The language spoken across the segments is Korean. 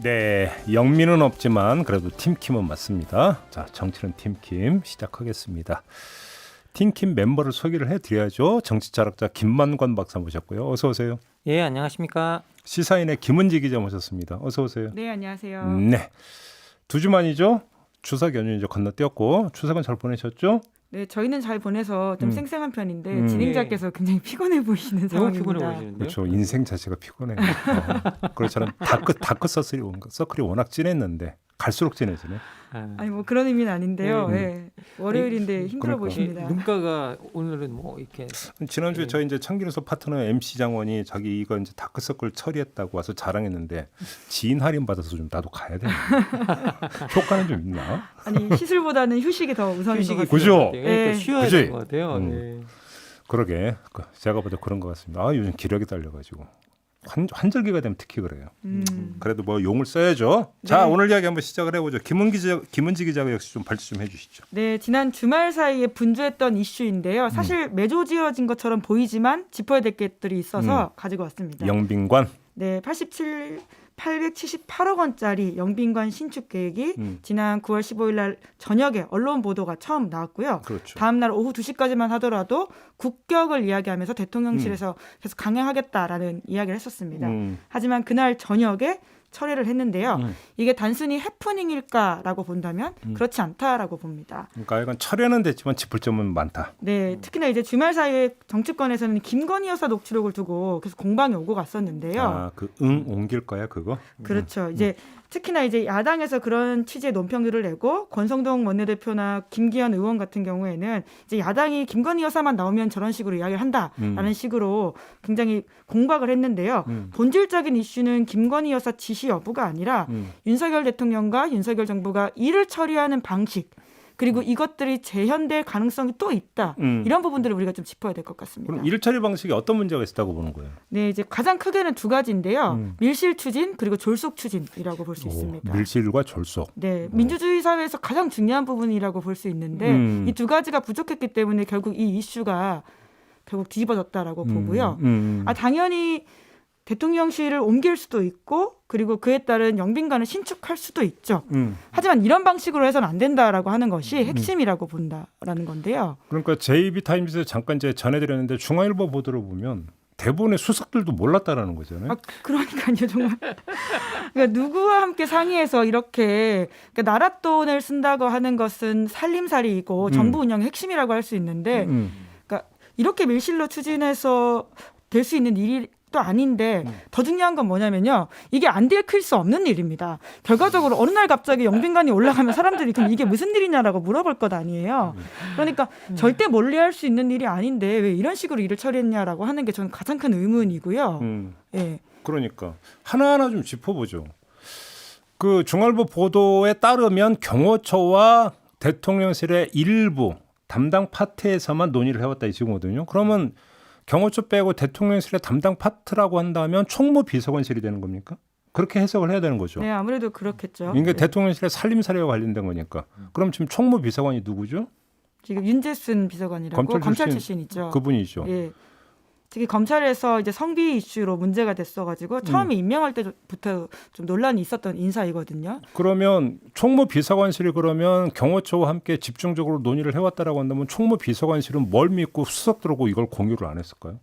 네, 영민은 없지만 그래도 팀킴은 맞습니다. 자, 정치는 팀킴 시작하겠습니다. 팀킴 멤버를 소개를 해드려야죠. 정치철학자 김만관 박사 모셨고요. 어서 오세요. 예, 안녕하십니까. 시사인의 김은지 기자 모셨습니다. 어서 오세요. 네, 안녕하세요. 네, 2주 만이죠. 추석 연휴 이제 건너뛰었고 추석은 잘 보내셨죠? 네, 저희는 잘 보내서 좀 쌩쌩한 편인데 음. 진행자께서 굉장히 피곤해 보이시는 너무 상황입니다. 피곤해 보이시는데요. 그렇죠. 인생 자체가 피곤해요. 그렇잖아요. 다크 서클이 워낙 진했는데 갈수록 진해지네. 아니 뭐 그런 의미는 아닌데요. 네. 예. 월요일인데 힘들어 그러니까. 보이십니다. 눈가가 오늘은 뭐 이렇게 지난주에 네. 저희 이제 창기누소 파트너 MC 장원이 자기 이거 이제 다크서클 처리했다고 와서 자랑했는데 지인 할인 받아서 좀 나도 가야 되나? 효과는 좀 있나? 아니 시술보다는 휴식이 더 우선인 것 같아요. 그죠? 그러니까 네. 쉬어야 그지? 되는 것 같아요. 네. 그러게 제가 봐도 그런 것 같습니다. 아 요즘 기력이 딸려가지고 환절기가 되면 특히 그래요. 그래도 뭐 용을 써야죠. 자 네. 오늘 이야기 한번 시작을 해보죠. 김은지 기자가 역시 좀 발제 좀 해주시죠. 네, 지난 주말 사이에 분주했던 이슈인데요. 사실 매조 지어진 것처럼 보이지만 짚어야 될 것들이 있어서 가지고 왔습니다. 영빈관. 네, 878억 원짜리 영빈관 신축 계획이 지난 9월 15일 날 저녁에 언론 보도가 처음 나왔고요. 그렇죠. 다음 날 오후 2시까지만 하더라도 국격을 이야기하면서 대통령실에서 계속 강행하겠다라는 이야기를 했었습니다. 하지만 그날 저녁에 철회를 했는데요. 이게 단순히 해프닝일까라고 본다면 그렇지 않다라고 봅니다. 그러니까 이건 철회는 됐지만 짚을 점은 많다. 네, 특히나 이제 주말 사이에 정치권에서는 김건희 여사 녹취록을 두고 계속 공방이 오고 갔었는데요. 아, 옮길 거야 그거? 그렇죠. 이제 특히나 이제 야당에서 그런 취지의 논평들을 내고 권성동 원내대표나 김기현 의원 같은 경우에는 이제 야당이 김건희 여사만 나오면 저런 식으로 이야기를 한다라는 식으로 굉장히 공박을 했는데요. 본질적인 이슈는 김건희 여사 지시 여부가 아니라 윤석열 대통령과 윤석열 정부가 일을 처리하는 방식 그리고 이것들이 재현될 가능성이 또 있다. 이런 부분들을 우리가 좀 짚어야 될 것 같습니다. 그럼 일 처리 방식에 어떤 문제가 있었다고 보는 거예요? 네, 이제 가장 크게는 두 가지인데요. 밀실 추진 그리고 졸속 추진이라고 볼 수 있습니다. 밀실과 졸속. 네, 민주주의 사회에서 가장 중요한 부분이라고 볼 수 있는데 이 두 가지가 부족했기 때문에 결국 이 이슈가 결국 뒤집어졌다라고 보고요. 당연히 대통령실을 옮길 수도 있고 그리고 그에 따른 영빈관을 신축할 수도 있죠. 하지만 이런 방식으로 해서는 안 된다라고 하는 것이 핵심이라고 본다라는 건데요. 그러니까 JB타임즈에서 잠깐 이제 전해드렸는데 중앙일보 보도를 보면 대부분의 수석들도 몰랐다라는 거잖아요. 그러니까요, 정말. 그러니까 누구와 함께 상의해서 이렇게 그러니까 나라 돈을 쓴다고 하는 것은 살림살이이고 정부 운영의 핵심이라고 할 수 있는데 그러니까 이렇게 밀실로 추진해서 될 수 있는 일이 또 아닌데 더 중요한 건 뭐냐면요. 이게 안 들킬 수 없는 일입니다. 결과적으로 어느 날 갑자기 영빈관이 올라가면 사람들이 그럼 이게 무슨 일이냐라고 물어볼 것 아니에요. 그러니까 절대 멀리할 수 있는 일이 아닌데 왜 이런 식으로 일을 처리했냐라고 하는 게 저는 가장 큰 의문이고요. 예. 그러니까 하나하나 좀 짚어보죠. 그 중앙일보 보도에 따르면 경호처와 대통령실의 일부 담당 파트에서만 논의를 해왔다 이 지금거든요. 그러면 경호처 빼고 대통령실의 담당 파트라고 한다면 총무비서관실이 되는 겁니까? 그렇게 해석을 해야 되는 거죠. 네, 아무래도 그렇겠죠. 이게 네. 대통령실의 살림살이와 관련된 거니까. 그럼 지금 총무비서관이 누구죠? 지금 윤재순 비서관이라고 검찰 출신이죠. 그분이죠. 예. 특히 검찰에서 이제 성비 이슈로 문제가 됐어가지고 처음에 임명할 때부터 좀 논란이 있었던 인사이거든요. 그러면 총무비서관실이 그러면 경호처와 함께 집중적으로 논의를 해왔다라고 한다면 총무비서관실은 뭘 믿고 수석들하고 이걸 공유를 안 했을까요?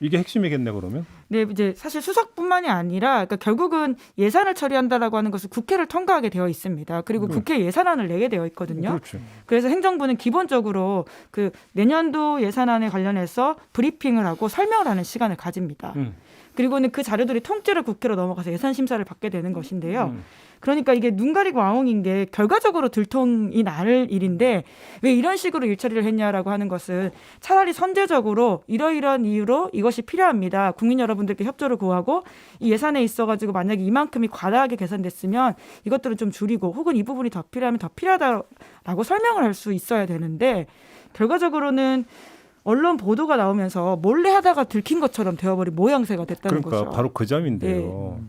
이게 핵심이겠네 그러면? 네, 이제 사실 수석뿐만이 아니라 그러니까 결국은 예산을 처리한다라고 하는 것은 국회를 통과하게 되어 있습니다. 그리고 국회 예산안을 내게 되어 있거든요. 그렇죠. 그래서 행정부는 기본적으로 그 내년도 예산안에 관련해서 브리핑을 하고 설명을 하는 시간을 가집니다. 그리고는 그 자료들이 통째로 국회로 넘어가서 예산 심사를 받게 되는 것인데요. 그러니까 이게 눈 가리고 아웅인 게 결과적으로 들통이 날 일인데 왜 이런 식으로 일처리를 했냐라고 하는 것은 차라리 선제적으로 이러이러한 이유로 이것이 필요합니다. 국민 여러분들께 협조를 구하고 이 예산에 있어가지고 만약에 이만큼이 과다하게 계산됐으면 이것들은 좀 줄이고 혹은 이 부분이 더 필요하면 더 필요하다라고 설명을 할 수 있어야 되는데 결과적으로는 언론 보도가 나오면서 몰래 하다가 들킨 것처럼 되어버린 모양새가 됐다는 그러니까 거죠. 바로 그 점인데요.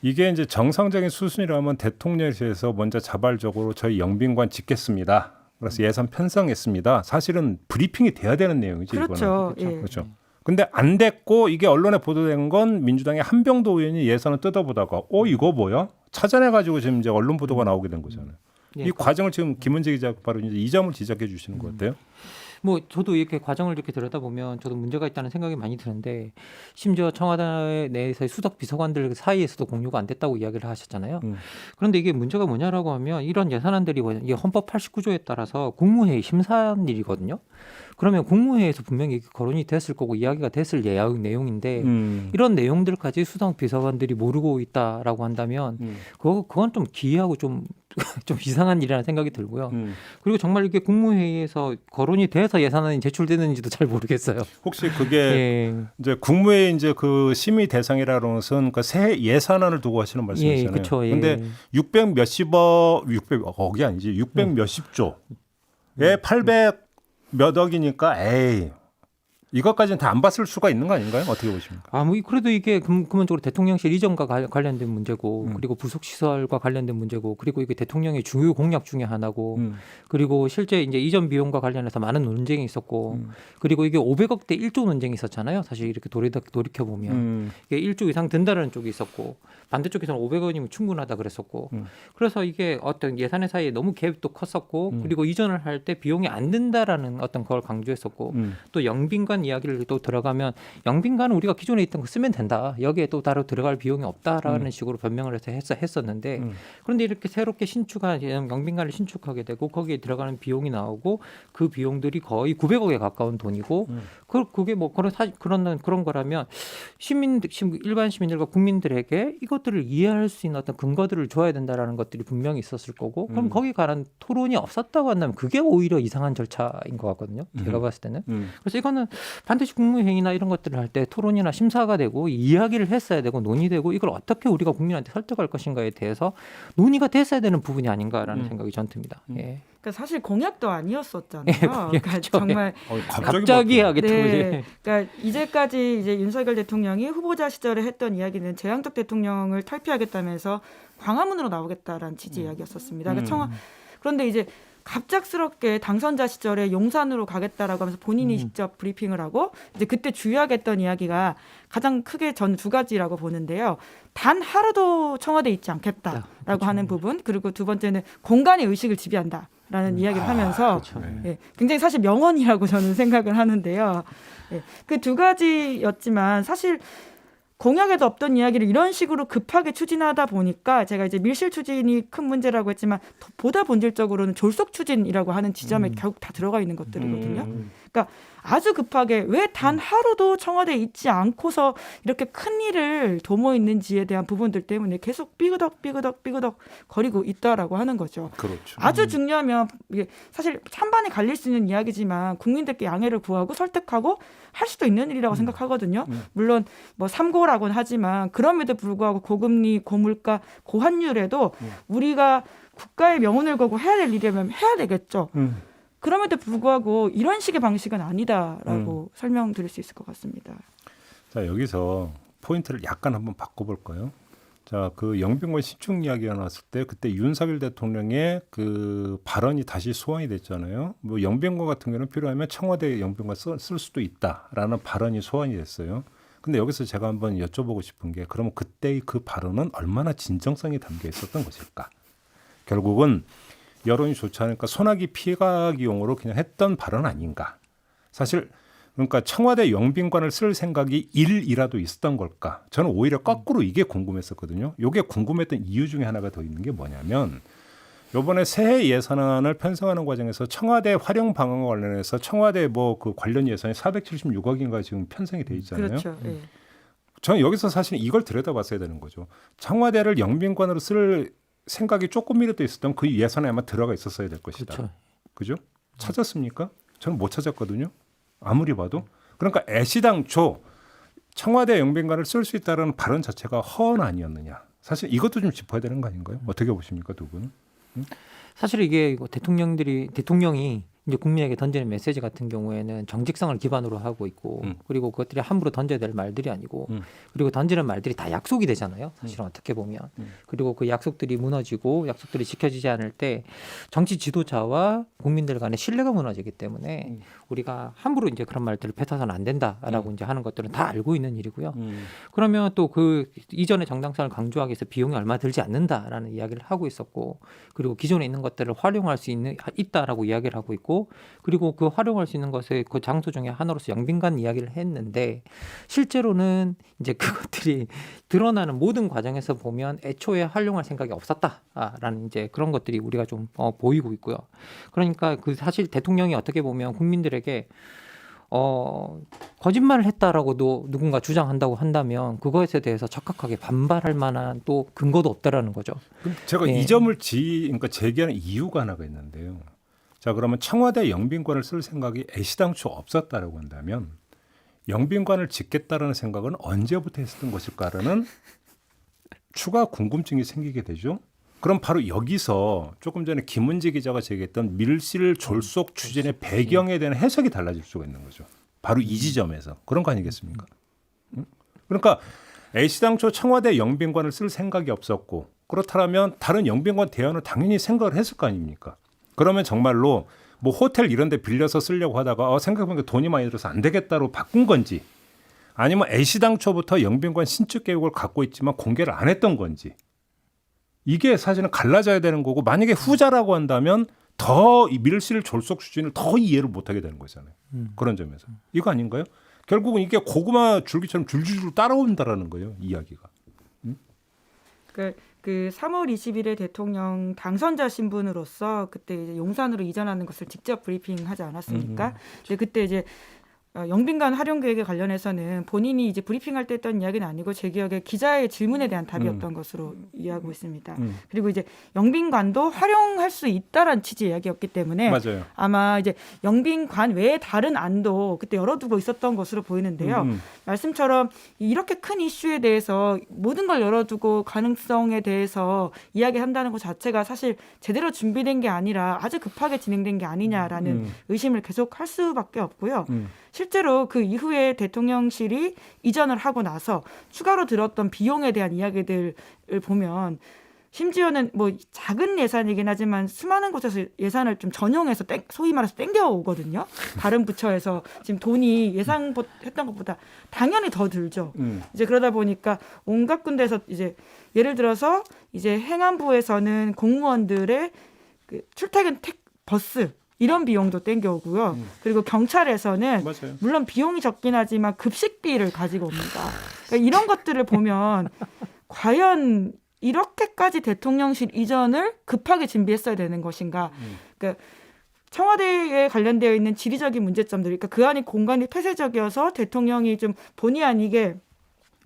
이게 이제 정상적인 수순이라면 대통령실에서 먼저 자발적으로 저희 영빈관 짓겠습니다. 그래서 예산 편성했습니다. 사실은 브리핑이 돼야 되는 내용이죠. 그렇죠. 이거는. 예. 그렇죠. 근데 안 됐고 이게 언론에 보도된 건 민주당의 한병도 의원이 예산을 뜯어보다가 이거 뭐야? 찾아내가지고 지금 이제 언론 보도가 나오게 된 거잖아요. 예, 이 과정을 지금 김은재 기자 바로 이제 이 점을 지적해 주시는 것 같아요. 뭐 저도 이렇게 과정을 이렇게 들여다보면 저도 문제가 있다는 생각이 많이 드는데 심지어 청와대 내에서의 수석 비서관들 사이에서도 공유가 안 됐다고 이야기를 하셨잖아요. 그런데 이게 문제가 뭐냐라고 하면 이런 예산안들이 이게 헌법 89조에 따라서 국무회의 심사한 일이거든요. 그러면 국무회의에서 분명히 이게 거론이 됐을 거고 이야기가 됐을 내용인데 이런 내용들까지 수석 비서관들이 모르고 있다라고 한다면 그건 좀 기이하고 좀 이상한 일이라는 생각이 들고요. 그리고 정말 이게 국무회의에서 거론이 돼서 예산안이 제출되는지도 잘 모르겠어요. 혹시 그게 예. 이제 국무회의 이제 그 심의 대상이라는 것은 그 새 예산안을 두고 하시는 말씀이잖아요. 예, 그쵸, 예. 근데 600 600억이 아니지 600 몇십 조에 800 몇 억이니까 이것까지는 다 안 봤을 수가 있는 거 아닌가요? 어떻게 보십니까? 뭐 그래도 이게 근본적으로 대통령실 이전과 관련된 문제고 그리고 부속 시설과 관련된 문제고 그리고 이게 대통령의 중요 공약 중에 하나고 그리고 실제 이제 이전 비용과 관련해서 많은 논쟁이 있었고 그리고 이게 500억대 1조 논쟁이 있었잖아요. 사실 이렇게 돌이켜 보면 이게 1조 이상 든다는 쪽이 있었고 반대쪽에서는 500원이면 충분하다 그랬었고 그래서 이게 어떤 예산의 사이에 너무 갭도 컸었고 그리고 이전을 할 때 비용이 안 든다라는 어떤 걸 강조했었고 또 영빈관 이야기를 또 들어가면 영빈관은 우리가 기존에 있던 거 쓰면 된다. 여기에 또 따로 들어갈 비용이 없다라는 식으로 변명을 해서 했었는데 그런데 이렇게 새롭게 신축한 영빈관을 신축하게 되고 거기에 들어가는 비용이 나오고 그 비용들이 거의 900억에 가까운 돈이고 그게 뭐 그런 거라면 일반 시민들과 국민들에게 이것들을 이해할 수 있는 어떤 근거들을 줘야 된다라는 것들이 분명히 있었을 거고 그럼 거기에 관한 토론이 없었다고 한다면 그게 오히려 이상한 절차인 것 같거든요. 제가 봤을 때는. 그래서 이거는 반드시 국무회의나 이런 것들을 할 때 토론이나 심사가 되고 이야기를 했어야 되고 논의되고 이걸 어떻게 우리가 국민한테 설득할 것인가에 대해서 논의가 됐어야 되는 부분이 아닌가라는 생각이 전 듭니다. 예. 그러니까 사실 공약도 아니었었잖아요. 예, 그러니까 공약이죠. 정말 갑자기 하겠다고 네, 그러니까 이제까지 이제 윤석열 대통령이 후보자 시절에 했던 이야기는 재앙적 대통령을 탈피하겠다면서 광화문으로 나오겠다라는 취지 이야기였었습니다. 그러니까 그런데 이제 갑작스럽게 당선자 시절에 용산으로 가겠다라고 하면서 본인이 직접 브리핑을 하고 이제 그때 주요하게 했던 이야기가 가장 크게 전 두 가지라고 보는데요. 단 하루도 청와대에 있지 않겠다라고 그렇죠. 하는 부분 그리고 두 번째는 공간의 의식을 지배한다라는 이야기를 하면서 그렇죠. 예, 굉장히 사실 명언이라고 저는 생각을 하는데요. 예, 그 두 가지였지만 사실 공약에도 없던 이야기를 이런 식으로 급하게 추진하다 보니까 제가 이제 밀실 추진이 큰 문제라고 했지만 보다 본질적으로는 졸속 추진이라고 하는 지점에 결국 다 들어가 있는 것들이거든요. 그러니까 아주 급하게 왜 단 하루도 청와대에 있지 않고서 이렇게 큰 일을 도모 있는지에 대한 부분들 때문에 계속 삐그덕 거리고 있다라고 하는 거죠. 그렇죠. 아주 중요하면 이게 사실 찬반이 갈릴 수 있는 이야기지만 국민들께 양해를 구하고 설득하고 할 수도 있는 일이라고 생각하거든요. 물론 뭐 삼고라고는 하지만 그럼에도 불구하고 고금리, 고물가, 고환율에도 우리가 국가의 명운을 걸고 해야 될 일이라면 해야 되겠죠. 그럼에도 불구하고 이런 식의 방식은 아니다라고 설명드릴 수 있을 것 같습니다. 자, 여기서 포인트를 약간 한번 바꿔볼까요? 자, 그 영빈관 신축 이야기가 나왔을 때 그때 윤석열 대통령의 그 발언이 다시 소환이 됐잖아요. 뭐 영빈관 같은 경우는 필요하면 청와대 영빈관 쓸 수도 있다라는 발언이 소환이 됐어요. 근데 여기서 제가 한번 여쭤보고 싶은 게 그러면 그때의 그 발언은 얼마나 진정성이 담겨 있었던 것일까? 결국은 여론이 좋지 않으니까 소나기 피해가기용으로 그냥 했던 발언 아닌가? 사실 그러니까 청와대 영빈관을 쓸 생각이 일이라도 있었던 걸까? 저는 오히려 거꾸로 이게 궁금했었거든요. 이게 궁금했던 이유 중에 하나가 더 있는 게 뭐냐면 이번에 새해 예산안을 편성하는 과정에서 청와대 활용 방안과 관련해서 청와대 뭐 그 관련 예산이 476억인가 지금 편성이 돼 있잖아요. 그렇죠. 예. 저는 여기서 사실 이걸 들여다봤어야 되는 거죠. 청와대를 영빈관으로 쓸 생각이 조금이라도 있었던 그 예산에 아마 들어가 있었어야 될 것이다. 그렇죠. 그죠? 찾았습니까? 저는 못 찾았거든요. 아무리 봐도. 그러니까 애시당초 청와대 영빈관을 쓸 수 있다는 발언 자체가 허언 아니었느냐. 사실 이것도 좀 짚어야 되는 거 아닌가요? 어떻게 보십니까, 두 분은? 사실 이게 대통령이 이제 국민에게 던지는 메시지 같은 경우에는 정직성을 기반으로 하고 있고 그리고 그것들이 함부로 던져야 될 말들이 아니고 그리고 던지는 말들이 다 약속이 되잖아요. 사실은 어떻게 보면. 그리고 그 약속들이 무너지고 약속들이 지켜지지 않을 때 정치 지도자와 국민들 간의 신뢰가 무너지기 때문에 우리가 함부로 이제 그런 말들을 뱉어서는 안 된다라고 이제 하는 것들은 다 알고 있는 일이고요. 그러면 또 그 이전의 정당성을 강조하기 위해서 비용이 얼마 들지 않는다라는 이야기를 하고 있었고 그리고 기존에 있는 것들을 활용할 수 있다라고 이야기를 하고 있고 그리고 그 활용할 수 있는 것의 그 장소 중에 하나로서 영빈관 이야기를 했는데 실제로는 이제 그것들이 드러나는 모든 과정에서 보면 애초에 활용할 생각이 없었다라는 이제 그런 것들이 우리가 좀 보이고 있고요. 그러니까 그 사실 대통령이 어떻게 보면 국민들에게 거짓말을 했다라고도 누군가 주장한다고 한다면 그것에 대해서 적극하게 반발할 만한 또 근거도 없다라는 거죠. 그럼 제가 예. 이 점을 그러니까 제기하는 이유가 하나가 있는데요. 자, 그러면 청와대 영빈관을 쓸 생각이 애시당초 없었다라고 한다면 영빈관을 짓겠다라는 생각은 언제부터 했었던 것일까라는 추가 궁금증이 생기게 되죠. 그럼 바로 여기서 조금 전에 김은지 기자가 제기했던 밀실 졸속 추진의 배경에 대한 해석이 달라질 수가 있는 거죠. 바로 이 지점에서 그런 거 아니겠습니까? 그러니까 애시당초 청와대 영빈관을 쓸 생각이 없었고 그렇다면 다른 영빈관 대안을 당연히 생각을 했을 거 아닙니까? 그러면 정말로 뭐 호텔 이런 데 빌려서 쓰려고 하다가 생각해보니까 돈이 많이 들어서 안 되겠다로 바꾼 건지 아니면 애시당초부터 영빈관 신축 계획을 갖고 있지만 공개를 안 했던 건지 이게 사실은 갈라져야 되는 거고 만약에 후자라고 한다면 더 이 밀실 졸속 추진을 더 이해를 못하게 되는 거잖아요. 그런 점에서. 이거 아닌가요? 결국은 이게 고구마 줄기처럼 줄줄줄 따라온다라는 거예요. 이야기가. 그 3월 20일에 대통령 당선자 신분으로서 그때 이제 용산으로 이전하는 것을 직접 브리핑하지 않았습니까? 근데 그때 이제 영빈관 활용 계획에 관련해서는 본인이 이제 브리핑할 때 했던 이야기는 아니고 제 기억에 기자의 질문에 대한 답이었던 것으로 이해하고 있습니다. 그리고 이제 영빈관도 활용할 수 있다라는 취지의 이야기였기 때문에 맞아요. 아마 이제 영빈관 외에 다른 안도 그때 열어두고 있었던 것으로 보이는데요. 말씀처럼 이렇게 큰 이슈에 대해서 모든 걸 열어두고 가능성에 대해서 이야기한다는 것 자체가 사실 제대로 준비된 게 아니라 아주 급하게 진행된 게 아니냐라는 의심을 계속 할 수밖에 없고요. 실제로 그 이후에 대통령실이 이전을 하고 나서 추가로 들었던 비용에 대한 이야기들을 보면 심지어는 뭐 작은 예산이긴 하지만 수많은 곳에서 예산을 좀 전용해서 소위 말해서 땡겨오거든요. 다른 부처에서 지금 돈이 예상했던 것보다 당연히 더 들죠. 이제 그러다 보니까 온갖 군데에서 이제 예를 들어서 이제 행안부에서는 공무원들의 그 출퇴근 버스 이런 비용도 땡겨오고요. 그리고 경찰에서는 맞아요. 물론 비용이 적긴 하지만 급식비를 가지고 옵니다. 그러니까 이런 것들을 보면 과연 이렇게까지 대통령실 이전을 급하게 준비했어야 되는 것인가. 그러니까 청와대에 관련되어 있는 지리적인 문제점들, 그러니까 그 안이 공간이 폐쇄적이어서 대통령이 좀 본의 아니게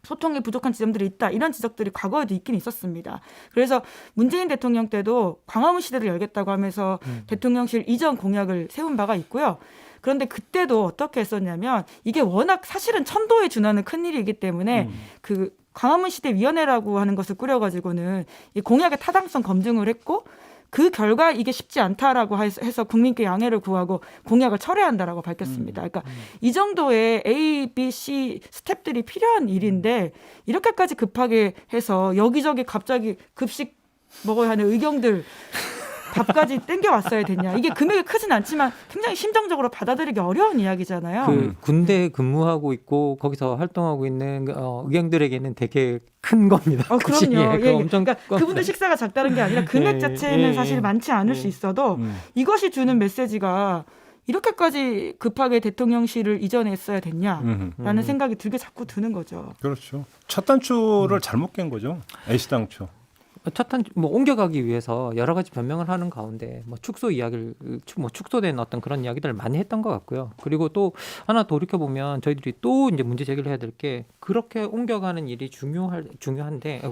소통이 부족한 지점들이 있다. 이런 지적들이 과거에도 있긴 있었습니다. 그래서 문재인 대통령 때도 광화문 시대를 열겠다고 하면서 대통령실 이전 공약을 세운 바가 있고요. 그런데 그때도 어떻게 했었냐면 이게 워낙 사실은 천도에 준하는 큰일이기 때문에 그 광화문 시대 위원회라고 하는 것을 꾸려가지고는 이 공약의 타당성 검증을 했고 그 결과 이게 쉽지 않다라고 해서 국민께 양해를 구하고 공약을 철회한다라고 밝혔습니다. 그러니까 이 정도의 A, B, C 스텝들이 필요한 일인데 이렇게까지 급하게 해서 여기저기 갑자기 급식 먹어야 하는 의경들 밥까지 땡겨왔어야 됐냐. 이게 금액이 크진 않지만 굉장히 심정적으로 받아들이기 어려운 이야기잖아요. 그 군대에 근무하고 있고 거기서 활동하고 있는 의경들에게는 되게 큰 겁니다. 그럼요. 예, 엄청 그러니까 그분들 식사가 작다는 게 아니라 금액 자체는 사실 많지 않을 수 있어도 이것이 주는 메시지가 이렇게까지 급하게 대통령실을 이전했어야 됐냐라는 생각이 들게 자꾸 드는 거죠. 그렇죠. 첫 단추를 잘못 깬 거죠. 애시당초. 뭐 옮겨가기 위해서 여러 가지 변명을 하는 가운데 뭐 축소 이야기를 뭐 축소된 어떤 그런 이야기들을 많이 했던 것 같고요. 그리고 또 하나 돌이켜 보면 저희들이 또 이제 문제 제기를 해야 될 게 그렇게 옮겨가는 일이 중요한데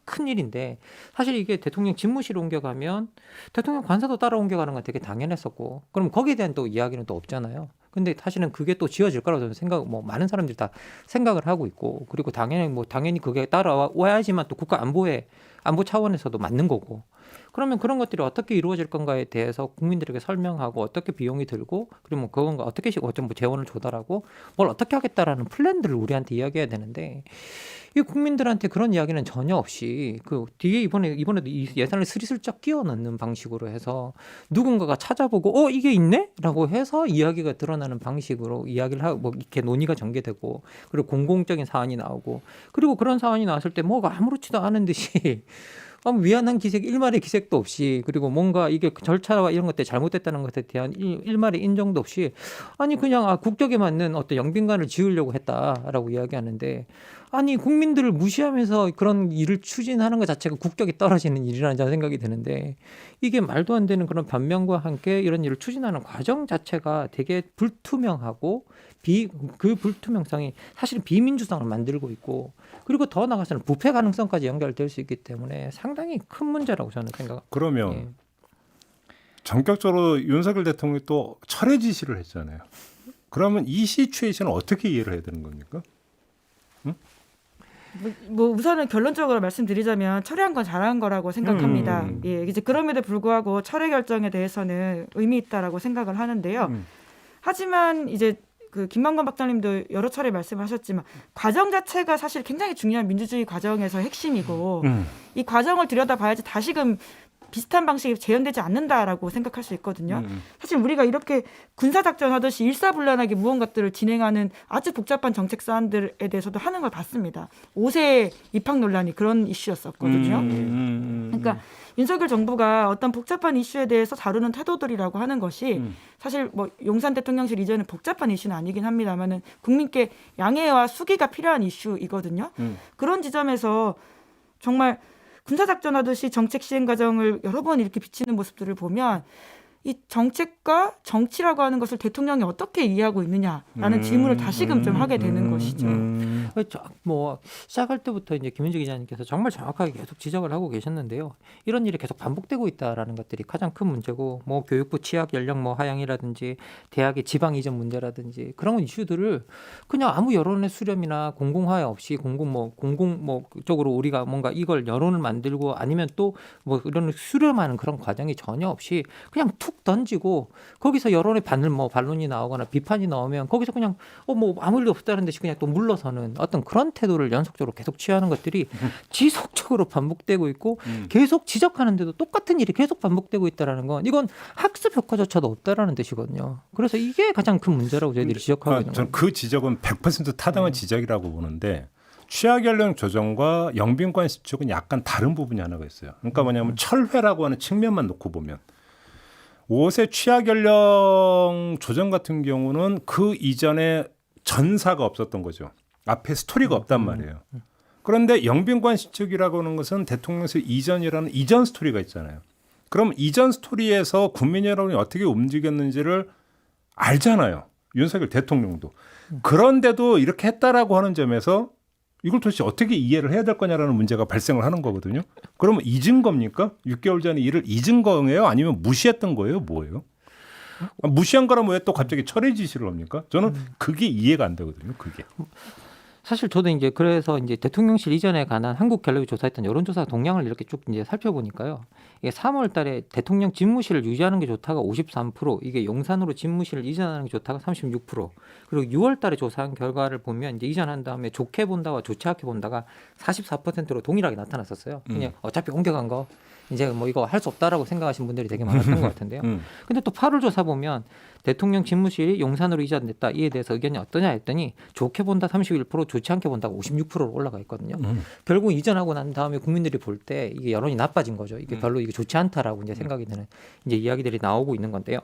큰 일인데 사실 이게 대통령 집무실 옮겨가면 대통령 관사도 따라 옮겨가는 건 되게 당연했었고 그럼 거기에 대한 또 이야기는 또 없잖아요. 근데 사실은 그게 또 지어질 거라고 저는 많은 사람들이 다 생각을 하고 있고 그리고 당연히 그게 따라와야지만 또 국가 안보 차원에서도 맞는 거고 그러면 그런 것들이 어떻게 이루어질 건가에 대해서 국민들에게 설명하고 어떻게 비용이 들고 그리고 뭐 그건 어떻게 어떤 뭐 재원을 조달하고 뭘 어떻게 하겠다라는 플랜들을 우리한테 이야기해야 되는데 이 국민들한테 그런 이야기는 전혀 없이 그 뒤에 이번에도 이 예산을 스리슬쩍 끼워 넣는 방식으로 해서 누군가가 찾아보고 이게 있네라고 해서 이야기가 드러나는 방식으로 이야기를 하고 뭐 이렇게 논의가 전개되고 그리고 공공적인 사안이 나오고 그리고 그런 사안이 나왔을 때 뭐가 아무렇지도 않은 듯이 미안한 기색, 일말의 기색도 없이 그리고 뭔가 이게 절차와 이런 것들이 잘못됐다는 것에 대한 일말의 인정도 없이 아니 그냥 국격에 맞는 어떤 영빈관을 지으려고 했다라고 이야기하는데 아니 국민들을 무시하면서 그런 일을 추진하는 것 자체가 국격이 떨어지는 일이라는 생각이 드는데 이게 말도 안 되는 그런 변명과 함께 이런 일을 추진하는 과정 자체가 되게 불투명하고 그 불투명성이 사실은 비민주성을 만들고 있고 그리고 더 나아가서는 부패 가능성까지 연결될 수 있기 때문에 상당히 큰 문제라고 저는 생각합니다. 그러면 예. 전격적으로 윤석열 대통령이 또 철회 지시를 했잖아요. 그러면 이 시츄에이션은 어떻게 이해를 해야 되는 겁니까? 뭐 우선은 결론적으로 말씀드리자면 철회한 건 잘한 거라고 생각합니다. 예, 이제 그럼에도 불구하고 철회 결정에 대해서는 의미 있다라고 생각을 하는데요. 하지만 이제 그 김만관 박사님도 여러 차례 말씀하셨지만 과정 자체가 사실 굉장히 중요한 민주주의 과정에서 핵심이고 이 과정을 들여다봐야지 다시금 비슷한 방식이 재현되지 않는다라고 생각할 수 있거든요. 사실 우리가 이렇게 군사작전 하듯이 일사불란하게 무언가들을 진행하는 아주 복잡한 정책 사안들에 대해서도 하는 걸 봤습니다. 5세 입학 논란이 그런 이슈였었거든요. 그러니까 윤석열 정부가 어떤 복잡한 이슈에 대해서 다루는 태도들이라고 하는 것이 사실 뭐 용산 대통령실 이전에 복잡한 이슈는 아니긴 합니다만은 국민께 양해와 수기가 필요한 이슈이거든요. 그런 지점에서 정말 군사작전 하듯이 정책 시행 과정을 여러 번 이렇게 비치는 모습들을 보면 이 정책과 정치라고 하는 것을 대통령이 어떻게 이해하고 있느냐라는 질문을 다시금 좀 하게 되는 것이죠. 뭐 시작할 때부터 이제 김은지 기자님께서 정말 정확하게 계속 지적을 하고 계셨는데요. 이런 일이 계속 반복되고 있다라는 것들이 가장 큰 문제고, 뭐 교육부 취약 연령 뭐 하향이라든지 대학의 지방 이전 문제라든지 그런 이슈들을 그냥 아무 여론의 수렴이나 공공화해 없이 공공 쪽으로 우리가 뭔가 이걸 여론을 만들고 아니면 또 뭐 이런 수렴하는 그런 과정이 전혀 없이 그냥 툭 던지고 거기서 여론의 반론이 나오거나 비판이 나오면 거기서 그냥 뭐 아무 일도 없다는 듯이 그냥 또 물러서는 어떤 그런 태도를 연속적으로 계속 취하는 것들이 지속적으로 반복되고 있고 계속 지적하는데도 똑같은 일이 계속 반복되고 있다라는 건 이건 학습 효과조차도 없다라는 뜻이거든요. 그래서 이게 가장 큰 문제라고 저희들이 지적하고 있는 거예요. 저는 그 지적은 100% 타당한 지적이라고 보는데 취약연령 조정과 영빈관 시축은 약간 다른 부분이 하나가 있어요. 그러니까 뭐냐면 철회라고 하는 측면만 놓고 보면 5세 취약연령 조정 같은 경우는 그 이전에 전사가 없었던 거죠. 앞에 스토리가 없단 말이에요. 그런데 영빈관 시축이라고 하는 것은 대통령실 이전이라는 이전 스토리가 있잖아요. 그럼 이전 스토리에서 국민 여러분이 어떻게 움직였는지를 알잖아요. 윤석열 대통령도. 그런데도 이렇게 했다라고 하는 점에서 이걸 도대체 어떻게 이해를 해야 될 거냐라는 문제가 발생을 하는 거거든요. 그러면 잊은 겁니까? 6개월 전에 일을 잊은 거예요? 아니면 무시했던 거예요? 뭐예요? 무시한 거라면 왜 또 갑자기 철회 지시를 합니까? 저는 그게 이해가 안 되거든요. 그게. 사실 저도 이제 그래서 이제 대통령실 이전에 관한 한국갤럽이 조사했던 여론조사 동향을 이렇게 쭉 이제 살펴보니까요. 이게 3월달에 대통령 집무실을 유지하는 게 좋다가 53%, 이게 용산으로 집무실을 이전하는 게 좋다가 36%, 그리고 6월달에 조사한 결과를 보면 이제 이전한 다음에 좋게 본다와 좋지 않게 본다가 44%로 동일하게 나타났었어요. 그냥 어차피 옮겨간 거 이제 뭐 이거 할 수 없다라고 생각하신 분들이 되게 많았던 것 같은데요. 근데 또 8월 조사 보면 대통령 집무실이 용산으로 이전됐다. 이에 대해서 의견이 어떠냐 했더니 좋게 본다 31%, 좋지 않게 본다가 56%로 올라가 있거든요. 결국 이전하고 난 다음에 국민들이 볼 때 이게 여론이 나빠진 거죠. 이게 별로 이게 좋지 않다라고 이제 생각이 드는 이제 이야기들이 나오고 있는 건데요.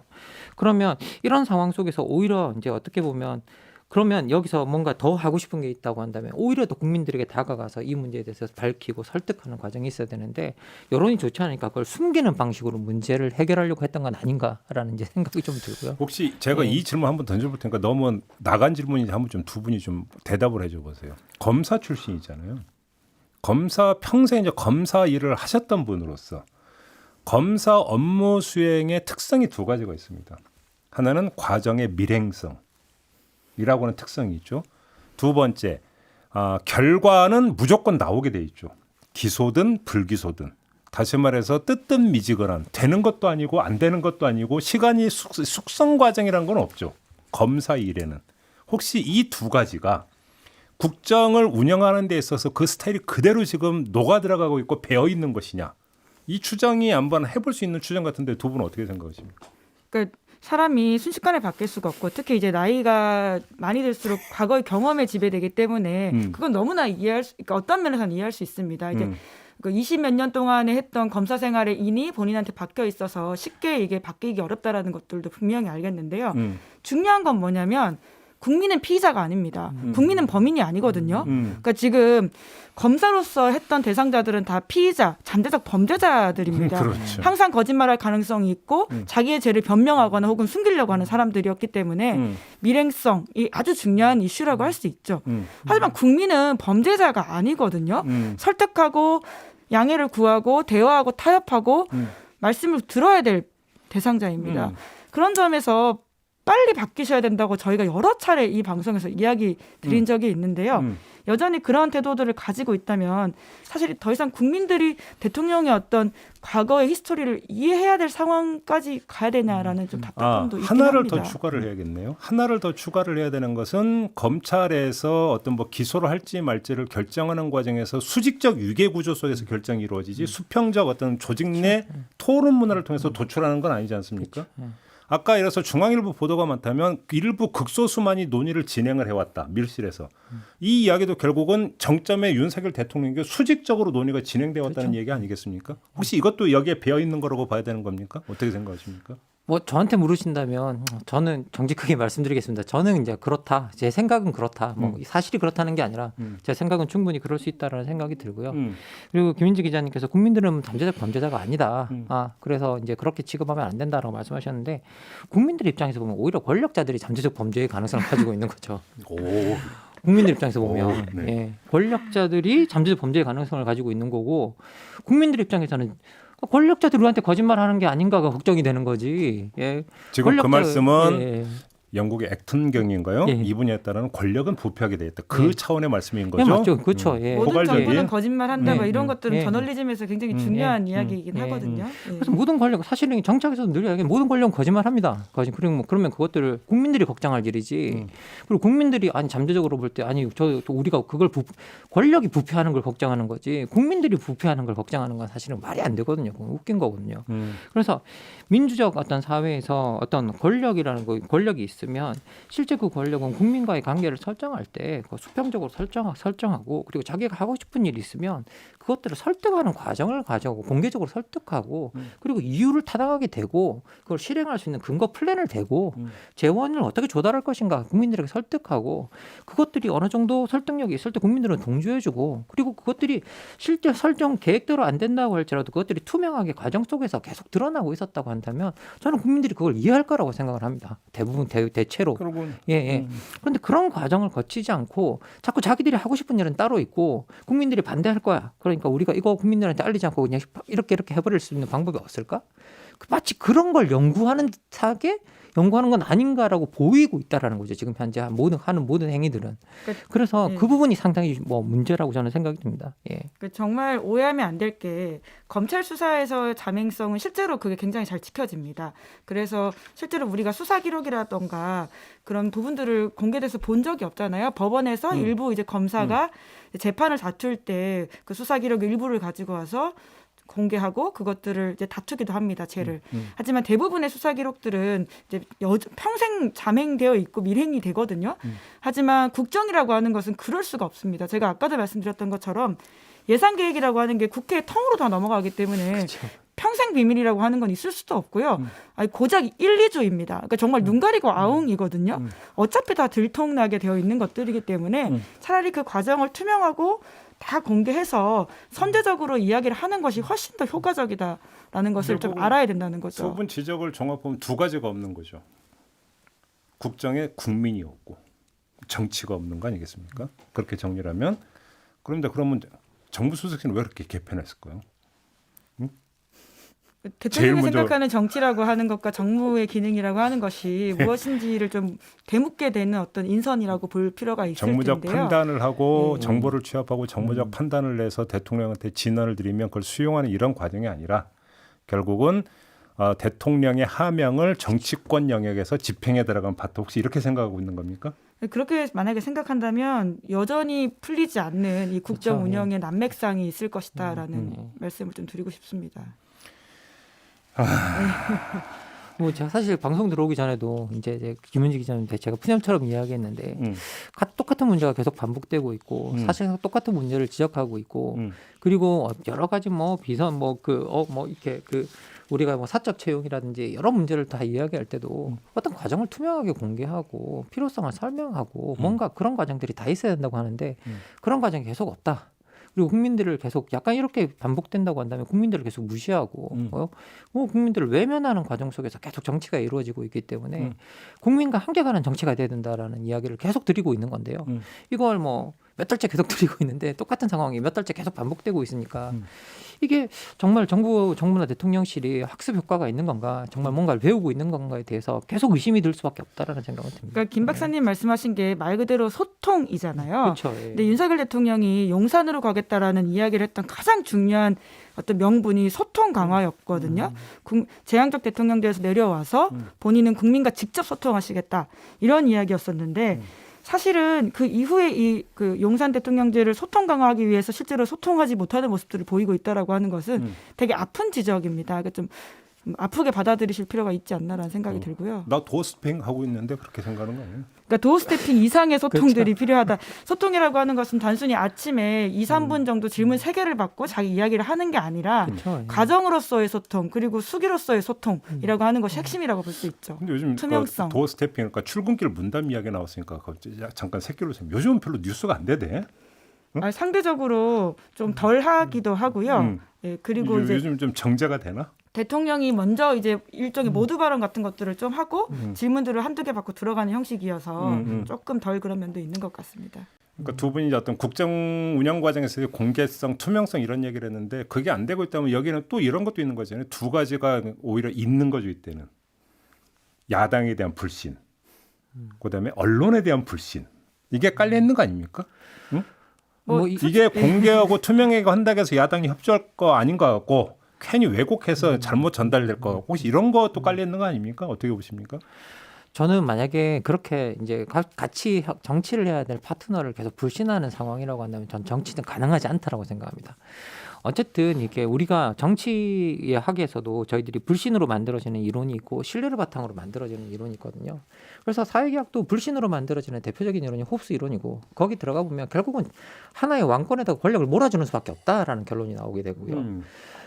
그러면 이런 상황 속에서 오히려 이제 어떻게 보면 그러면 여기서 뭔가 더 하고 싶은 게 있다고 한다면 오히려 더 국민들에게 다가가서 이 문제에 대해서 밝히고 설득하는 과정이 있어야 되는데 여론이 좋지 않으니까 그걸 숨기는 방식으로 문제를 해결하려고 했던 건 아닌가라는 이제 생각이 좀 들고요. 혹시 제가 이 질문 한번 던져볼 테니까 너무 나간 질문인지 한번 좀 두 분이 좀 대답을 해줘 보세요. 검사 출신이잖아요. 검사 평생 이제 검사 일을 하셨던 분으로서 검사 업무 수행의 특성이 두 가지가 있습니다. 하나는 과정의 밀행성. 이라고 하는 특성이 있죠. 두 번째, 결과는 무조건 나오게 돼 있죠. 기소든 불기소든. 다시 말해서 뜨뜻미지근한 되는 것도 아니고 안 되는 것도 아니고 시간이 숙성 과정이라는 건 없죠. 검사 일에는. 혹시 이 두 가지가 국정을 운영하는 데 있어서 그 스타일이 그대로 지금 녹아 들어가고 있고 배어 있는 것이냐. 이 추정이 한번 해볼 수 있는 추정 같은데 두 분은 어떻게 생각하십니까? 그러니까 사람이 순식간에 바뀔 수가 없고 특히 이제 나이가 많이 들수록 과거의 경험에 지배되기 때문에 그건 너무나 그러니까 어떤 면에서는 이해할 수 있습니다. 이제 그 20몇 년 동안에 했던 검사 생활의 인이 본인한테 바뀌어 있어서 쉽게 이게 바뀌기 어렵다라는 것들도 분명히 알겠는데요. 중요한 건 뭐냐면 국민은 피의자가 아닙니다. 국민은 범인이 아니거든요. 그러니까 지금 검사로서 했던 대상자들은 다 피의자, 잠재적 범죄자들입니다. 그렇죠. 항상 거짓말할 가능성이 있고 자기의 죄를 변명하거나 혹은 숨기려고 하는 사람들이었기 때문에 밀행성이 아주 중요한 이슈라고 할 수 있죠. 하지만 국민은 범죄자가 아니거든요. 설득하고 양해를 구하고 대화하고 타협하고 말씀을 들어야 될 대상자입니다. 그런 점에서 빨리 바뀌셔야 된다고 저희가 여러 차례 이 방송에서 이야기 드린 적이 있는데요. 여전히 그런 태도들을 가지고 있다면 사실 더 이상 국민들이 대통령의 어떤 과거의 히스토리를 이해해야 될 상황까지 가야 되냐라는 좀 답답함도 있긴 하나를 합니다. 더 추가를 해야겠네요. 하나를 더 추가를 해야 되는 것은 검찰에서 어떤 뭐 기소를 할지 말지를 결정하는 과정에서 수직적 유계 구조 속에서 결정이 이루어지지 수평적 어떤 조직 내 토론 문화를 통해서 도출하는 건 아니지 않습니까? 아까 이래서 중앙일보 보도가 많다면 일부 극소수만이 논의를 진행을 해왔다. 밀실에서. 이 이야기도 결국은 정점에 윤석열 대통령에게 수직적으로 논의가 진행되어 왔다는 얘기 아니겠습니까? 혹시 이것도 여기에 배어 있는 거라고 봐야 되는 겁니까? 어떻게 생각하십니까? 뭐 저한테 물으신다면 저는 정직하게 말씀드리겠습니다. 저는 이제 그렇다. 제 생각은 그렇다. 뭐 사실이 그렇다는 게 아니라 제 생각은 충분히 그럴 수 있다라는 생각이 들고요. 그리고 김민지 기자님께서 국민들은 잠재적 범죄자가 아니다. 그래서 이제 그렇게 취급하면 안 된다라고 말씀하셨는데 국민들 입장에서 보면 오히려 권력자들이 잠재적 범죄의 가능성을 가지고 있는 거죠. 국민들 입장에서 보면 네. 예, 권력자들이 잠재적 범죄의 가능성을 가지고 있는 거고 국민들 입장에서는 권력자들이 우리한테 거짓말하는 게 아닌가가 걱정이 되는 거지. 예. 지금 그 말씀은 예. 영국의 액튼 경인가요? 예. 이 분야에 따르는 권력은 부패하게 돼 있다. 그 예. 차원의 말씀인 예, 거죠. 맞죠. 그렇죠. 예. 모든 포괄적인. 정부는 거짓말한다. 뭐 예. 이런 것들은 예. 저널리즘에서 굉장히 중요한 이야기이긴 하거든요. 예. 그래서 모든 권력 사실은 정치학에서도 늘 이야기 모든 권력은 거짓말합니다. 그리고 뭐 그러면 그것들을 국민들이 걱정할 일이지. 그리고 국민들이 아니 잠재적으로 볼 때 아니 저 우리가 그걸 권력이 부패하는 걸 걱정하는 거지. 국민들이 부패하는 걸 걱정하는 건 사실은 말이 안 되거든요. 그건 웃긴 거거든요. 그래서 민주적 어떤 사회에서 어떤 권력이 있으면 실제 그 권력은 국민과의 관계를 설정할 때 수평적으로 설정하고 그리고 자기가 하고 싶은 일이 있으면 그것들을 설득하는 과정을 가져오고 공개적으로 설득하고 그리고 이유를 타당하게 대고 그걸 실행할 수 있는 근거 플랜을 대고 재원을 어떻게 조달할 것인가 국민들에게 설득하고 그것들이 어느 정도 설득력이 있을 때 국민들은 동조해주고 그리고 그것들이 실제 설정 계획대로 안 된다고 할지라도 그것들이 투명하게 과정 속에서 계속 드러나고 있었다고 한다면 저는 국민들이 그걸 이해할 거라고 생각을 합니다. 대부분 대체로. 예. 그런데 그런 과정을 거치지 않고 자꾸 자기들이 하고 싶은 일은 따로 있고 국민들이 반대할 거야. 그러니까 우리가 이거 국민들한테 알리지 않고 그냥 이렇게 해버릴 수 있는 방법이 없을까? 마치 그런 걸 연구하는 듯하게 연구하는 건 아닌가라고 보이고 있다라는 거죠. 지금 현재 하는 모든 행위들은. 그래서 그 부분이 상당히 뭐 문제라고 저는 생각이 듭니다. 예. 정말 오해하면 안 될 게 검찰 수사에서의 자명성은 실제로 그게 굉장히 잘 지켜집니다. 그래서 실제로 우리가 수사 기록이라던가 그런 부분들을 공개돼서 본 적이 없잖아요. 법원에서 일부 이제 검사가 재판을 다툴 때 그 수사 기록 일부를 가지고 와서 공개하고 그것들을 이제 다투기도 합니다. 죄를. 하지만 대부분의 수사 기록들은 이제 평생 잠행되어 있고 밀행이 되거든요. 하지만 국정이라고 하는 것은 그럴 수가 없습니다. 제가 아까도 말씀드렸던 것처럼 예산 계획이라고 하는 게 국회의 텅으로 다 넘어가기 때문에 그렇죠. 평생 비밀이라고 하는 건 있을 수도 없고요. 아니, 고작 1, 2주입니다. 그러니까 정말 눈 가리고 아웅이거든요. 어차피 다 들통나게 되어 있는 것들이기 때문에 차라리 그 과정을 투명하고 다 공개해서 선제적으로 이야기를 하는 것이 훨씬 더 효과적이다라는 것을 좀 알아야 된다는 거죠. 두 분 지적을 종합하면 두 가지가 없는 거죠. 국정에 국민이 없고 정치가 없는 거 아니겠습니까? 그렇게 정리를 하면 그런데 그러면 정부 수석실은 왜 그렇게 개편했을까요? 대통령이 먼저- 생각하는 정치라고 하는 것과 정무의 기능이라고 하는 것이 무엇인지를 좀 되묻게 되는 어떤 인선이라고 볼 필요가 있을 정무적 텐데요. 판단을 하고 네. 정보를 취합하고 정무적 판단을 내서 대통령한테 진언을 드리면 그걸 수용하는 이런 과정이 아니라 결국은 대통령의 하명을 정치권 영역에서 집행에 들어간 파트 혹시 이렇게 생각하고 있는 겁니까? 그렇게 만약에 생각한다면 여전히 풀리지 않는 이 국정 그렇죠. 운영의 난맥상이 있을 것이다라는 말씀을 좀 드리고 싶습니다. 뭐 제가 사실 방송 들어오기 전에도 이제 김은지 기자님한테 제가 푸념처럼 이야기했는데 똑같은 문제가 계속 반복되고 있고 사실 똑같은 문제를 지적하고 있고 그리고 여러 가지 뭐 비선 뭐 이렇게 우리가 뭐 사적 채용이라든지 여러 문제를 다 이야기할 때도 어떤 과정을 투명하게 공개하고 필요성을 설명하고 뭔가 그런 과정들이 다 있어야 된다고 하는데 그런 과정이 계속 없다. 그리고 국민들을 계속 약간 이렇게 반복된다고 한다면 국민들을 계속 무시하고 국민들을 외면하는 과정 속에서 계속 정치가 이루어지고 있기 때문에 국민과 함께 가는 정치가 돼야 된다라는 이야기를 계속 드리고 있는 건데요. 이걸 뭐 몇 달째 계속 드리고 있는데 똑같은 상황이 몇 달째 계속 반복되고 있으니까 이게 정말 정부나 대통령실이 학습 효과가 있는 건가, 정말 뭔가를 배우고 있는 건가에 대해서 계속 의심이 들 수밖에 없다라는 생각은 듭니다. 그러니까 김 박사님 말씀하신 게 말 그대로 소통이잖아요. 그렇죠. 예. 근데 윤석열 대통령이 용산으로 가겠다라는 이야기를 했던 가장 중요한 어떤 명분이 소통 강화였거든요. 재앙적 대통령제에서 내려와서 본인은 국민과 직접 소통하시겠다 이런 이야기였었는데 사실은 그 이후에 그 용산 대통령제를 소통 강화하기 위해서 실제로 소통하지 못하는 모습들을 보이고 있다라고 하는 것은 되게 아픈 지적입니다. 그러니까 좀 아프게 받아들이실 필요가 있지 않나라는 생각이 들고요. 나 도어 스팽 하고 있는데 그렇게 생각하는 거 아니에요? 그러니까 도어 스태핑 이상의 소통들이 필요하다. 소통이라고 하는 것은 단순히 아침에 2, 3분 정도 질문 3개를 받고 자기 이야기를 하는 게 아니라 그렇죠. 예. 가정으로서의 소통 그리고 수기로서의 소통이라고 하는 것이 핵심이라고 볼 수 있죠. 근데 요즘 투명성. 도어 스태핑 그러니까 출근길 문담 이야기 나왔으니까 잠깐 새끼로 좀 요즘은 별로 뉴스가 안 되대. 아니, 상대적으로 좀 덜 하기도 하고요. 예, 그리고 이제 요즘 좀 정제가 되나? 대통령이 먼저 이제 일종의 모두 발언 같은 것들을 좀 하고 질문들을 한두 개 받고 들어가는 형식이어서 조금 덜 그런 면도 있는 것 같습니다. 그러니까 두 분이 어떤 국정 운영 과정에서의 공개성, 투명성 이런 얘기를 했는데 그게 안 되고 있다면 여기는 또 이런 것도 있는 거잖아요. 두 가지가 오히려 있는 거죠 이때는. 야당에 대한 불신, 그다음에 언론에 대한 불신. 이게 깔려 있는 거 아닙니까? 응? 이게 공개하고 투명하게 한다고 해서 야당이 협조할 거 아닌 것 같고 괜히 왜곡해서 잘못 전달될 거 같고 혹시 이런 것도 깔려 있는 거 아닙니까? 어떻게 보십니까? 저는 만약에 그렇게 이제 같이 정치를 해야 될 파트너를 계속 불신하는 상황이라고 한다면 전 정치는 가능하지 않다라고 생각합니다. 어쨌든 이게 우리가 정치의 학에서도 저희들이 불신으로 만들어지는 이론이 있고 신뢰를 바탕으로 만들어지는 이론이 있거든요. 그래서 사회계약도 불신으로 만들어지는 대표적인 이론이 홉스 이론이고 거기 들어가 보면 결국은 하나의 왕권에다가 권력을 몰아주는 수밖에 없다라는 결론이 나오게 되고요.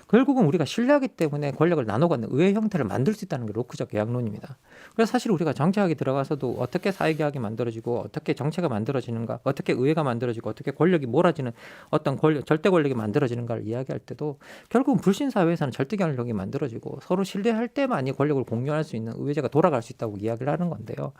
결국은 우리가 신뢰하기 때문에 권력을 나눠갖는 의회 형태를 만들 수 있다는 게 로크적 계약론입니다. 그래서 사실 우리가 정치학에 들어가서도 어떻게 사회계약이 만들어지고 어떻게 정체가 만들어지는가, 어떻게 의회가 만들어지고 어떻게 권력이 몰아지는 어떤 절대 권력이 만들어지는가를 이야기할 때도 결국은 불신사회에서는 절대 권력이 만들어지고 서로 신뢰할 때만이 권력을 공유할 수 있는 의회제가 돌아갈 수 있다고 이야기를 하는 건데요.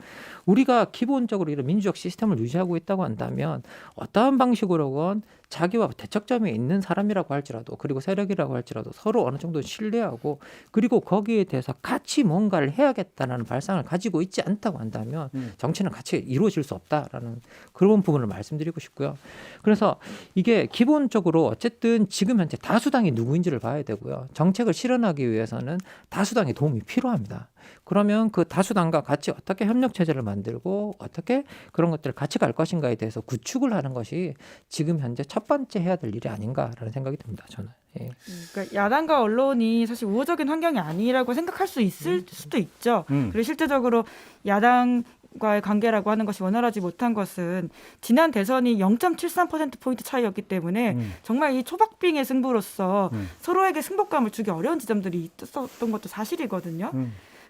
우리가 기본적으로 이런 민주적 시스템을 유지하고 있다고 한다면 어떠한 방식으로건 자기와 대척점에 있는 사람이라고 할지라도 그리고 세력이라고 할지라도 서로 어느 정도 신뢰하고 그리고 거기에 대해서 같이 뭔가를 해야겠다는 발상을 가지고 있지 않다고 한다면 정치는 같이 이루어질 수 없다라는 그런 부분을 말씀드리고 싶고요. 그래서 이게 기본적으로 어쨌든 지금 현재 다수당이 누구인지를 봐야 되고요. 정책을 실현하기 위해서는 다수당의 도움이 필요합니다. 그러면 그 다수당과 같이 어떻게 협력 체제를 만들고 어떻게 그런 것들을 같이 갈 것인가에 대해서 구축을 하는 것이 지금 현재 첫 번째 해야 될 일이 아닌가라는 생각이 듭니다. 저는. 예. 그러니까 야당과 언론이 사실 우호적인 환경이 아니라고 생각할 수 있을 수도 있죠. 그리고 실제적으로 야당과의 관계라고 하는 것이 원활하지 못한 것은 지난 대선이 0.73%포인트 차이였기 때문에 정말 이 초박빙의 승부로서 서로에게 승복감을 주기 어려운 지점들이 있었던 것도 사실이거든요.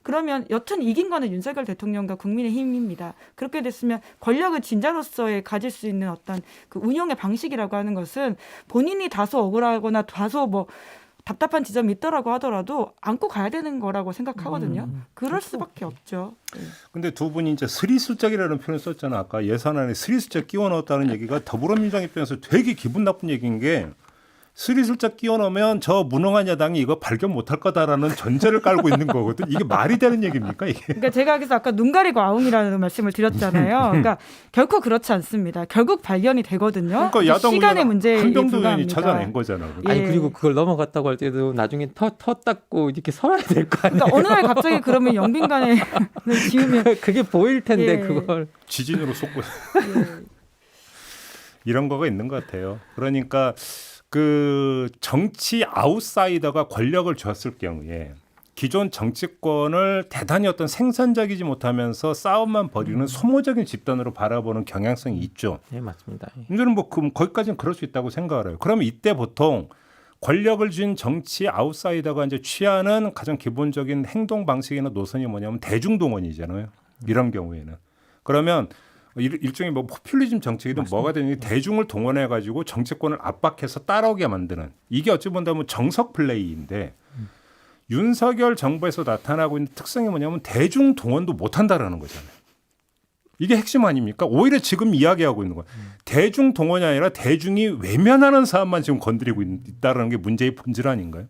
그러면 여튼 이긴 거는 윤석열 대통령과 국민의힘입니다. 그렇게 됐으면 권력을 진자로서의 가질 수 있는 어떤 그 운영의 방식이라고 하는 것은 본인이 다소 억울하거나 다소 뭐 답답한 지점이 있더라고 하더라도 안고 가야 되는 거라고 생각하거든요. 그럴 수밖에 없죠. 근데 두 분이 이제 스리슬쩍이라는 표현을 썼잖아. 아까 예산안에 스리슬쩍 끼워 넣었다는 얘기가 더불어민주당 입장에서 되게 기분 나쁜 얘기인 게 스리슬쩍 끼워 넣으면 저 무능한 야당이 이거 발견 못할 거다라는 전제를 깔고 있는 거거든. 이게 말이 되는 얘기입니까 이게? 그러니까 제가 그래서 아까 눈 가리고 아웅이라는 말씀을 드렸잖아요. 그러니까 결코 그렇지 않습니다. 결국 발견이 되거든요. 그러니까 야당 시간의 문제에 한병도 의원이 불과합니다. 찾아낸 거잖아. 예. 아니 그리고 그걸 넘어갔다고 할 때도 나중에 터 닦고 이렇게 설어야 될 거 아니에요. 그러니까 어느 날 갑자기 그러면 영빈관에 지우면 그게 보일 텐데 예. 그걸. 지진으로 쏟고 예. 이런 거가 있는 것 같아요. 그러니까 그 정치 아웃사이더가 권력을 쥐었을 경우에 기존 정치권을 대단히 어떤 생산적이지 못하면서 싸움만 벌이는 소모적인 집단으로 바라보는 경향성이 있죠. 네 맞습니다. 저는 뭐 거기까지는 그럴 수 있다고 생각을 해요. 그러면 이때 보통 권력을 쥔 정치 아웃사이더가 이제 취하는 가장 기본적인 행동 방식이나 노선이 뭐냐면 대중동원이잖아요. 이런 경우에는. 그러면 일종의 뭐 포퓰리즘 정책이든 맞습니다. 뭐가 되든 대중을 동원해 가지고 정치권을 압박해서 따라오게 만드는 이게 어찌 본다면 정석 플레이인데 윤석열 정부에서 나타나고 있는 특성이 뭐냐면 대중 동원도 못 한다라는 거잖아요. 이게 핵심 아닙니까? 오히려 지금 이야기하고 있는 거예요. 대중 동원이 아니라 대중이 외면하는 사람만 지금 건드리고 있다라는 게 문제의 본질 아닌가요?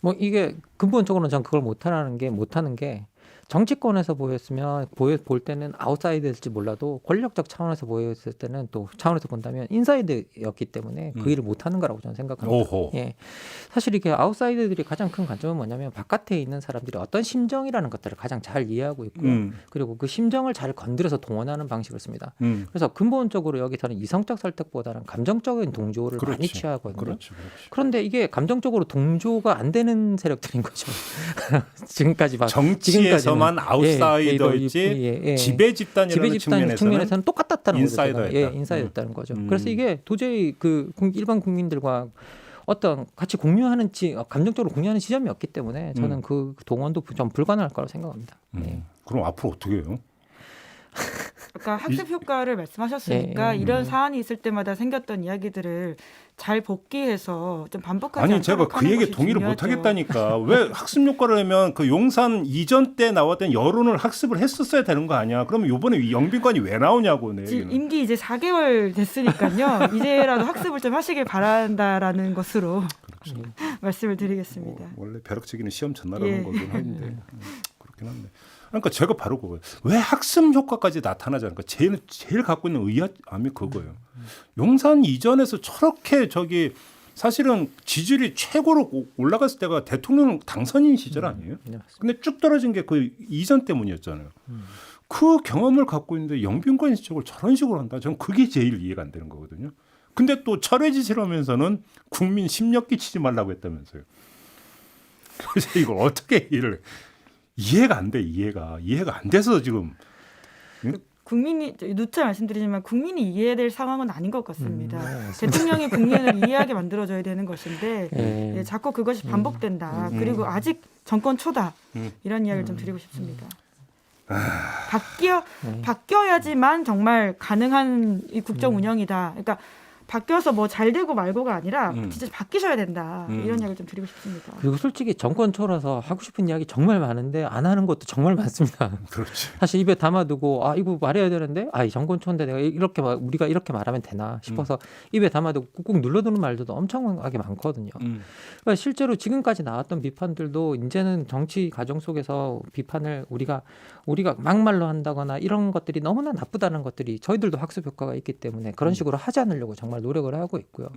뭐 이게 근본적으로는 전 그걸 못하는 게 정치권에서 볼 때는 아웃사이드일지 몰라도 권력적 차원에서 보였을 때는 또 차원에서 본다면 인사이드였기 때문에 그 일을 못하는 거라고 저는 생각합니다. 오호. 예, 사실 이게 아웃사이드들이 가장 큰 관점은 뭐냐면 바깥에 있는 사람들이 어떤 심정이라는 것들을 가장 잘 이해하고 있고요. 그리고 그 심정을 잘 건드려서 동원하는 방식을 씁니다. 그래서 근본적으로 여기서는 이성적 설득보다는 감정적인 동조를 많이 그렇지. 취하거든요. 그렇지. 그런데 이게 감정적으로 동조가 안 되는 세력들인 거죠. 지금까지 정치에서만 아웃사이더일지 지배 집단이라는 측면에서는 똑같다는 인사이더였다. 거죠. 예, 인사이더였다는 거죠. 그래서 이게 도저히 그 일반 국민들과 어떤 같이 공유하는 감정적으로 공유하는 지점이 없기 때문에 저는 그 동원도 좀 불가능할 거라고 생각합니다. 예. 그럼 앞으로 어떻게 해요? 아까 학습 효과를 말씀하셨으니까 이런 사안이 있을 때마다 생겼던 이야기들을 잘 복귀해서 좀 반복하지 아니 않도록 제가 그 하는 얘기에 것이 동의를 중요하죠. 못 하겠다니까. 왜 학습 효과를 하면 그 용산 이전 때 나왔던 여론을 학습을 했었어야 되는 거 아니야? 그러면 이번에 영빈관이 왜 나오냐고. 내 지금 얘기는. 임기 이제 4개월 됐으니까요. 이제라도 학습을 좀 하시길 바란다라는 것으로 말씀을 드리겠습니다. 원래 벼락치기는 시험 전날하는 예. 거긴 한데 그렇긴 한데. 그러니까 제가 바로 그거예요. 왜 학습 효과까지 나타나지 않을까? 제일 갖고 있는 의아함이 그거예요. 용산 이전에서 저렇게 사실은 지지율이 최고로 올라갔을 때가 대통령 당선인 시절 아니에요? 네, 근데 쭉 떨어진 게 그 이전 때문이었잖아요. 그 경험을 갖고 있는데 영빈관 지적을 저런 식으로 한다. 저는 그게 제일 이해가 안 되는 거거든요. 근데 또 철회지시를 하면서는 국민 심력 끼치지 말라고 했다면서요. 그래서 이걸 어떻게 이해가 안 돼. 이해가 안 돼서 지금. 국민이 누차 말씀드리지만 국민이 이해될 상황은 아닌 것 같습니다. 대통령이 국민을 이해하게 만들어줘야 되는 것인데 예, 자꾸 그것이 반복된다. 그리고 아직 정권 초다. 이런 이야기를 좀 드리고 싶습니다. 바뀌어야지만 정말 가능한 이 국정 운영이다. 그러니까 바뀌어서 뭐 잘 되고 말고가 아니라 진짜 바뀌셔야 된다. 이런 이야기를 좀 드리고 싶습니다. 그리고 솔직히 정권 초라서 하고 싶은 이야기 정말 많은데 안 하는 것도 정말 많습니다. 그렇지. 사실 입에 담아두고 이거 말해야 되는데 이 정권 초인데 내가 우리가 이렇게 말하면 되나 싶어서 입에 담아두고 꾹꾹 눌러두는 말들도 엄청나게 많거든요. 그러니까 실제로 지금까지 나왔던 비판들도 이제는 정치 과정 속에서 비판을 우리가 막말로 한다거나 이런 것들이 너무나 나쁘다는 것들이 저희들도 학습 효과가 있기 때문에 그런 식으로 하지 않으려고 정말 노력을 하고 있고요.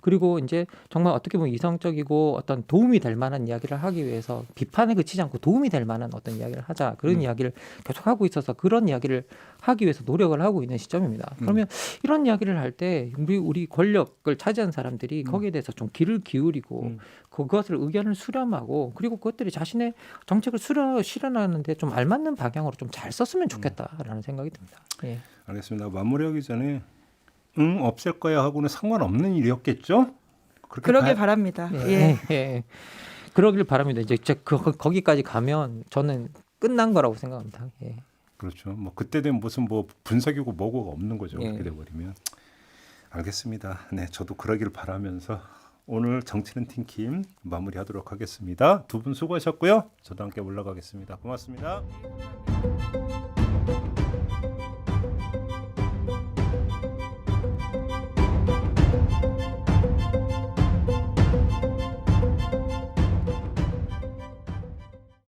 그리고 이제 정말 어떻게 보면 이성적이고 어떤 도움이 될 만한 이야기를 하기 위해서 비판에 그치지 않고 도움이 될 만한 어떤 이야기를 하자. 그런 이야기를 계속 하고 있어서 그런 이야기를 하기 위해서 노력을 하고 있는 시점입니다. 그러면 이런 이야기를 할 때 우리 권력을 차지한 사람들이 거기에 대해서 좀 귀를 기울이고 그것을 의견을 수렴하고 그리고 그것들이 자신의 정책을 실현하는데 좀 알맞는 방향으로 좀 잘 썼으면 좋겠다라는 생각이 듭니다. 예. 알겠습니다. 마무리하기 전에 없앨 거야 하고는 상관없는 일이었겠죠? 그러길 바랍니다. 예. 그러길 바랍니다. 이제 거기까지 가면 저는 끝난 거라고 생각합니다. 예. 그렇죠. 뭐 그때 되면 무슨 뭐 분석이고 뭐고가 없는 거죠. 예. 그렇게 돼버리면. 알겠습니다. 네, 저도 그러길 바라면서 오늘 정치는 팀킴 마무리하도록 하겠습니다. 두 분 수고하셨고요. 저도 함께 올라가겠습니다. 고맙습니다.